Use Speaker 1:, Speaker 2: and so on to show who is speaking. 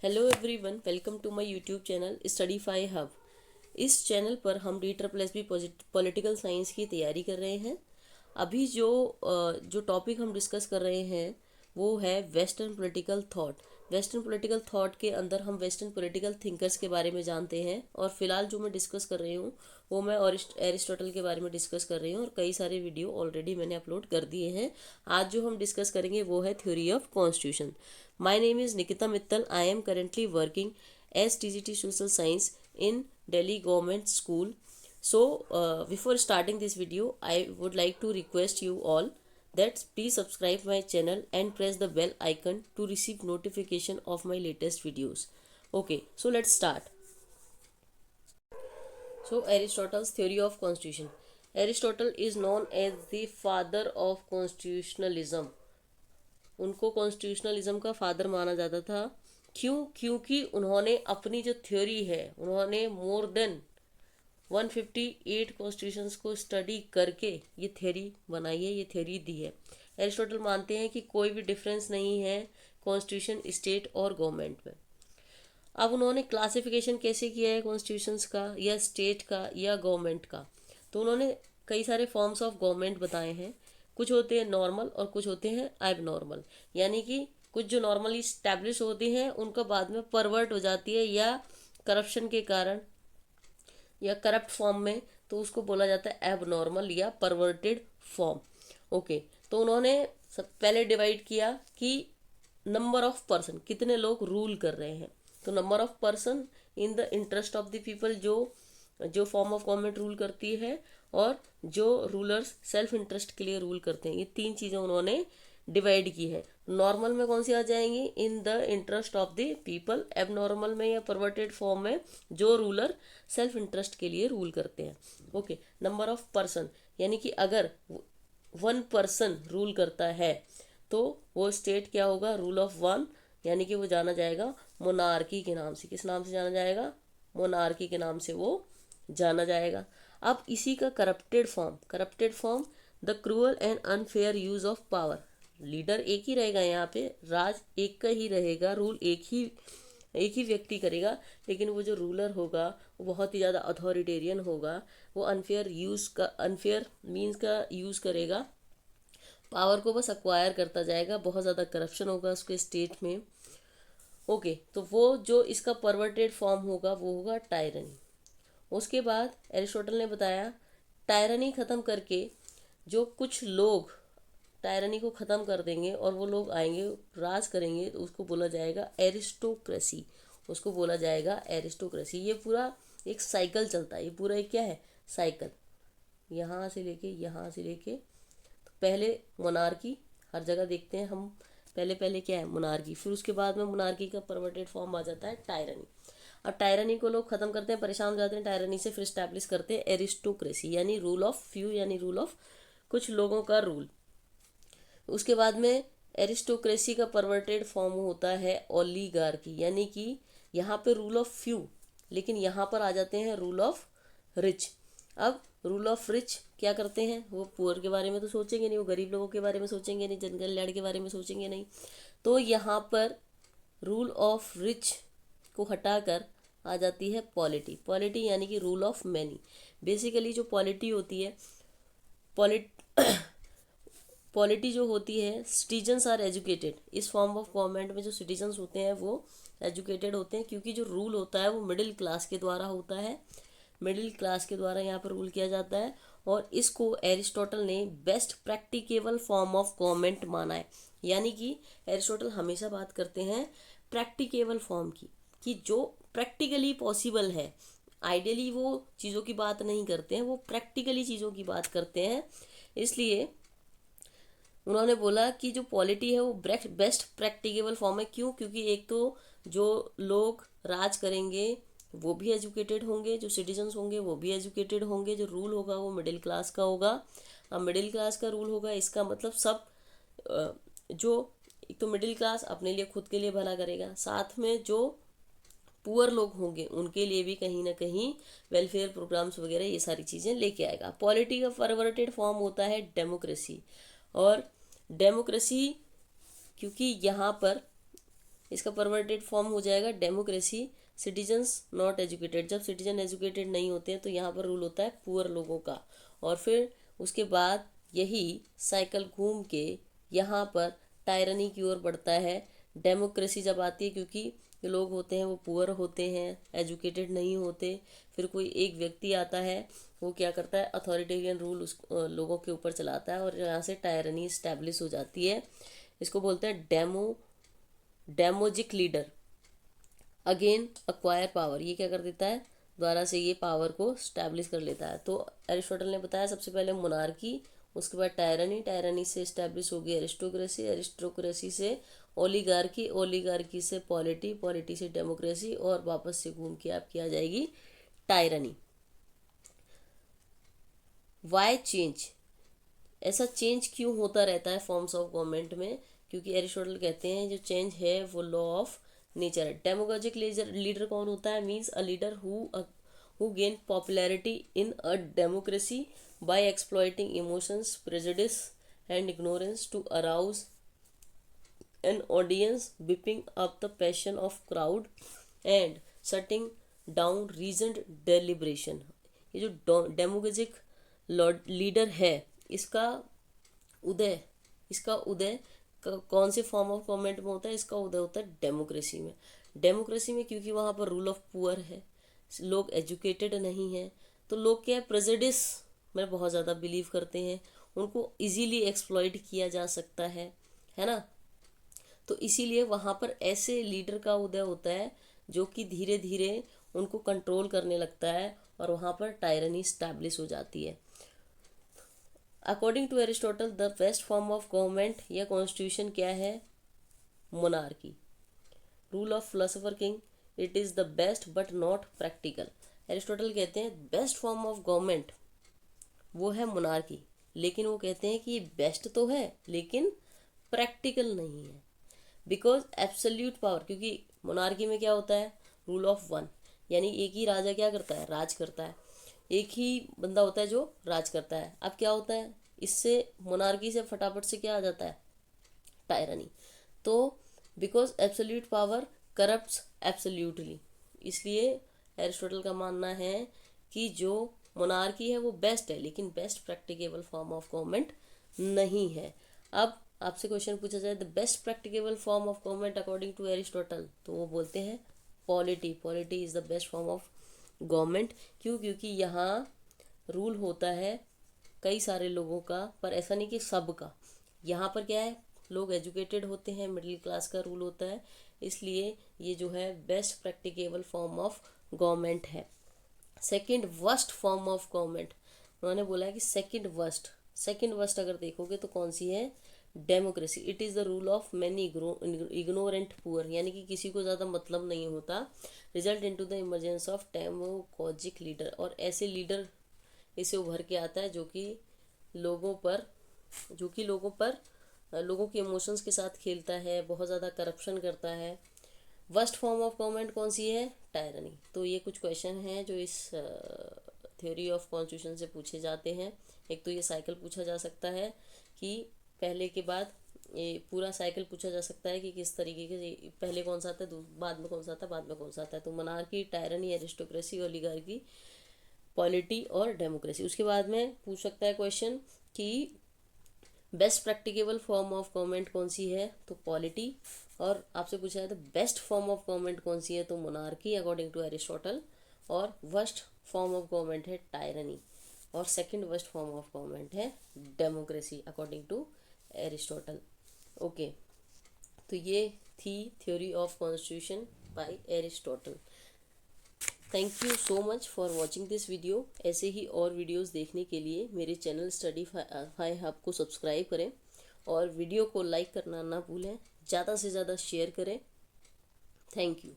Speaker 1: Hello everyone, welcome to my YouTube channel Studyfy hub. इस चैनल पर हम DSSB पॉलिटिकल साइंस की तैयारी कर रहे हैं। अभी जो टॉपिक हम डिस्कस कर रहे हैं वो है western political thought. Western political thought के अंदर हम वेस्टर्न पॉलिटिकल थिंकर्स के बारे में जानते हैं और फिलहाल जो मैं डिस्कस कर रही हूँ वो मैं एरिस्टोटल के बारे में डिस्कस कर रही हूँ और कई सारे वीडियो ऑलरेडी मैंने अपलोड कर दिए हैं। आज जो हम डिस्कस करेंगे वो है theory of constitution. My name is Nikita Mittal. I am currently working as TGT Social Science in Delhi Government School. So, before starting this video, I would like to request you all that please subscribe my channel and press the bell icon to receive notification of my latest videos. Okay, so let's start. So, Aristotle's theory of constitution. Aristotle is known as the father of constitutionalism. उनको constitutionalism का father माना जाता था। क्योंकि उन्होंने अपनी जो theory है उन्होंने मोर देन 158 कॉन्स्टिट्यूशंस को स्टडी करके ये थ्योरी बनाई है, ये थ्योरी दी है। एरिस्टोटल मानते हैं कि कोई भी डिफरेंस नहीं है कॉन्स्टिट्यूशन स्टेट और गवर्नमेंट में। अब उन्होंने क्लासिफिकेशन कैसे किया है कॉन्स्टिट्यूशंस का या स्टेट का या गवर्नमेंट का, तो उन्होंने कई सारे फॉर्म्स ऑफ गवर्नमेंट बताए हैं। कुछ होते हैं नॉर्मल और कुछ होते हैं एब नॉर्मल, यानी कि कुछ जो नॉर्मली स्टैब्लिश होती हैं उनका बाद में परवर्ट हो जाती है या करप्शन के कारण या करप्ट फॉर्म में, तो उसको बोला जाता है एब नॉर्मल या परवर्टेड फॉर्म। ओके, तो उन्होंने पहले डिवाइड किया कि नंबर ऑफ पर्सन, कितने लोग रूल कर रहे हैं। तो number of person in the interest of the people, जो फॉर्म ऑफ गवर्नमेंट रूल करती है, और जो रूलर्स सेल्फ इंटरेस्ट के लिए रूल करते हैं। ये तीन चीज़ें उन्होंने डिवाइड की है। नॉर्मल में कौन सी आ जाएंगी? In the interest of the people. एब नॉर्मल में या परवर्टेड फॉर्म में जो रूलर सेल्फ इंटरेस्ट के लिए रूल करते हैं। ओके, नंबर ऑफ पर्सन यानी कि अगर 1 पर्सन रूल करता है तो वो स्टेट क्या होगा? रूल ऑफ 1, यानी कि वो जाना जाएगा मोनार्की के नाम से। किस नाम से जाना जाएगा? मोनार्की के नाम से वो जाना जाएगा। अब इसी का corrupted form the cruel and unfair use of power. Leader एक ही रहेगा, यहाँ पे राज एक का ही रहेगा, रूल एक ही व्यक्ति करेगा, लेकिन वो जो रूलर होगा वो बहुत ही ज़्यादा अथॉरिटेरियन होगा। वो अनफेयर मीन्स का यूज़ करेगा, पावर को बस अक्वायर करता जाएगा, बहुत ज़्यादा करप्शन होगा उसके स्टेट में। ओके, तो वो जो इसका परवर्टेड फॉर्म होगा वो होगा टायरनी। उसके बाद एरिस्टोटल ने बताया टायरनी ख़त्म करके जो कुछ लोग टायरनी को ख़त्म कर देंगे और वो लोग आएंगे राज करेंगे, तो उसको बोला जाएगा एरिस्टोक्रेसी। उसको बोला जाएगा एरिस्टोक्रेसी। ये पूरा एक साइकिल चलता है, ये पूरा एक क्या है? साइकिल। यहाँ से लेके तो पहले मोनार्की, हर जगह देखते हैं हम, पहले क्या है? मोनार्की। फिर उसके बाद में मोनार्की का परवर्टेड फॉर्म आ जाता है टायरनी। अब टायरनी को लोग खत्म करते हैं, परेशान हो जाते हैं टायरनी से, फिर स्टैब्लिश करते हैं एरिस्टोक्रेसी, यानी रूल ऑफ फ्यू, यानी रूल ऑफ कुछ लोगों का रूल। उसके बाद में एरिस्टोक्रेसी का परवर्टेड फॉर्म होता है ओलिगार्की, यानी कि यहाँ पे रूल ऑफ फ्यू, लेकिन यहाँ पर आ जाते हैं रूल ऑफ रिच। अब रूल ऑफ रिच क्या करते हैं? वो पुअर के बारे में तो सोचेंगे नहीं, वो गरीब लोगों के बारे में सोचेंगे नहीं, जनरल लैंड के बारे में सोचेंगे नहीं। तो यहाँ पर रूल ऑफ रिच को हटाकर आ जाती है पॉलिटी यानी कि रूल ऑफ मैनी। बेसिकली जो पॉलिटी होती है, पॉलिटी जो होती है, सिटीजन्स आर एजुकेटेड। इस फॉर्म ऑफ गवर्नमेंट में जो सिटीजन्स होते हैं वो एजुकेटेड होते हैं, क्योंकि जो रूल होता है वो मिडिल क्लास के द्वारा होता है। मिडिल क्लास के द्वारा यहाँ पर रूल किया जाता है, और इसको एरिस्टोटल ने best practicable form of government माना है। यानी कि एरिस्टोटल हमेशा बात करते हैं प्रैक्टिकेबल फॉर्म की, कि जो प्रैक्टिकली पॉसिबल है। आइडियली वो चीज़ों की बात नहीं करते हैं, वो प्रैक्टिकली चीज़ों की बात करते हैं। इसलिए उन्होंने बोला कि जो पॉलिटी है वो बेस्ट प्रैक्टिकेबल फॉर्म है। क्यों? क्योंकि एक तो जो लोग राज करेंगे वो भी एजुकेटेड होंगे, जो सिटीजन्स होंगे वो भी एजुकेटेड होंगे, जो रूल होगा वो मिडिल क्लास का होगा। अब मिडिल क्लास का रूल होगा, इसका मतलब सब जो एक तो मिडिल क्लास अपने लिए खुद के लिए भला करेगा, साथ में जो पुअर लोग होंगे उनके लिए भी कहीं ना कहीं वेलफेयर प्रोग्राम्स वगैरह ये सारी चीज़ें लेके आएगा। पॉलिटी का परवर्टेड फॉर्म होता है डेमोक्रेसी। और डेमोक्रेसी क्योंकि यहाँ पर इसका परवर्टेड फॉर्म हो जाएगा डेमोक्रेसी सिटीजन्स नॉट एजुकेटेड। जब सिटीजन एजुकेटेड नहीं होते हैं तो यहाँ पर रूल होता है पुअर लोगों का। और फिर उसके बाद यही साइकिल घूम के यहाँ पर टायरनी की ओर बढ़ता है। डेमोक्रेसी जब आती है, क्योंकि जो लोग होते हैं वो पुअर होते हैं, एजुकेटेड नहीं होते, फिर कोई एक व्यक्ति आता है, वो क्या करता है, अथॉरिटेरियन रूल उस लोगों के ऊपर चलाता है और यहाँ से टायरनी इस्टेब्लिश हो जाती है। इसको बोलते हैं डेमोजिक लीडर अगेन एक्वायर पावर। ये क्या कर देता है, द्वारा से ये पावर को स्टैब्लिश कर लेता है। तो एरिस्टोटल ने बताया सबसे पहले मोनार्की, उसके बाद टायरनी, टायरनी से स्टैब्लिश होगी एरिस्टोक्रेसी, एरिस्टोक्रेसी से ओलिगार्की, ओलिगार्की से पॉलिटी, पॉलिटी से डेमोक्रेसी और वापस से घूम के आपकी आ जाएगी टायरनी। वाई चेंज, ऐसा चेंज क्यों होता रहता है फॉर्म्स ऑफ गवर्नमेंट में? क्योंकि एरिस्टोटल कहते हैं जो चेंज है वो लॉ ऑफ नेचर है। डेमोक्रेटिक लीडर कौन होता है? Means a leader who gain popularity in a democracy by exploiting emotions, prejudice and ignorance to arouse an audience, whipping up the passion of crowd and shutting down reasoned deliberation। ये जो democratic leader है इसका उदय कौन से form of government में होता है? इसका उदय होता है डेमोक्रेसी में। डेमोक्रेसी में क्योंकि वहाँ पर रूल ऑफ पुअर है, लोग एजुकेटेड नहीं हैं, तो लोग क्या है, प्रेजुडिस में बहुत ज़्यादा बिलीव करते हैं, उनको इजीली एक्सप्लॉइट किया जा सकता है ना। तो इसीलिए वहाँ पर ऐसे लीडर का उदय होता है जो कि धीरे धीरे उनको कंट्रोल करने लगता है और वहाँ पर टायरनी स्टैब्लिश हो जाती है। According to Aristotle the best form of government या कॉन्स्टिट्यूशन क्या है? Monarchy. Rule of philosopher king, it is the best but not practical. Aristotle कहते हैं बेस्ट फॉर्म ऑफ गवर्नमेंट वो है मोनार्की, लेकिन वो कहते हैं कि बेस्ट तो है लेकिन प्रैक्टिकल नहीं है। बिकॉज एब्सोल्यूट पावर, क्योंकि मोनार्की में क्या होता है, रूल ऑफ वन, यानी एक ही राजा क्या करता है, राज करता है, एक ही बंदा होता है जो राज करता है। अब क्या होता है, इससे मोनार्की से फटाफट से क्या आ जाता है, टायरनी। तो because absolute power corrupts absolutely, इसलिए एरिस्टोटल का मानना है कि जो मोनार्की है वो बेस्ट है, लेकिन best practicable form of government नहीं है। अब आपसे क्वेश्चन पूछा जाए the best practicable form of government according to Aristotle, तो वो बोलते हैं polity. Polity is the best form of government. क्यों? क्योंकि यहाँ रूल होता है कई सारे लोगों का, पर ऐसा नहीं कि सब का। यहाँ पर क्या है, लोग एजुकेटेड होते हैं, मिडिल क्लास का रूल होता है, इसलिए ये जो है best practicable form of government है। Second worst form of government, उन्होंने बोला है कि सेकेंड वर्स्ट अगर देखोगे तो कौन सी है, democracy. It is the rule of many ignorant poor, यानी कि किसी को ज़्यादा मतलब नहीं होता। Result into the emergence of democratic leader, और ऐसे लीडर इसे उभर के आता है जो कि लोगों पर लोगों के इमोशंस के साथ खेलता है, बहुत ज़्यादा करप्शन करता है। वर्स्ट फॉर्म ऑफ गवर्नमेंट कौन सी है, टायरनी। तो ये कुछ क्वेश्चन हैं जो इस थ्योरी ऑफ कॉन्स्टिट्यूशन से पूछे जाते हैं। एक तो ये साइकिल पूछा जा सकता है कि पहले के बाद, ये पूरा साइकिल पूछा जा सकता है कि किस तरीके के पहले कौन सा आता है, बाद में कौन सा आता है, बाद में कौन सा आता है। तो monarchy, tyranny, aristocracy, oligarchy, polity और डेमोक्रेसी। उसके बाद में पूछ सकता है क्वेश्चन कि best practicable form of government कौन सी है, तो पॉलिटी। और आपसे पूछा है तो बेस्ट फॉर्म ऑफ गवर्नमेंट कौन सी है, तो मोनार्की अकॉर्डिंग टू एरिस्टोटल। और वर्स्ट फॉर्म ऑफ गवर्नमेंट है टायरनी, और second worst form of government है democracy according to Aristotle. Okay, तो ये थी theory of constitution by Aristotle. Thank you so much for watching this video. ऐसे ही और वीडियोस देखने के लिए मेरे चैनल स्टडी फाई हब को सब्सक्राइब करें और वीडियो को लाइक करना ना भूलें, ज़्यादा से ज़्यादा शेयर करें। Thank you.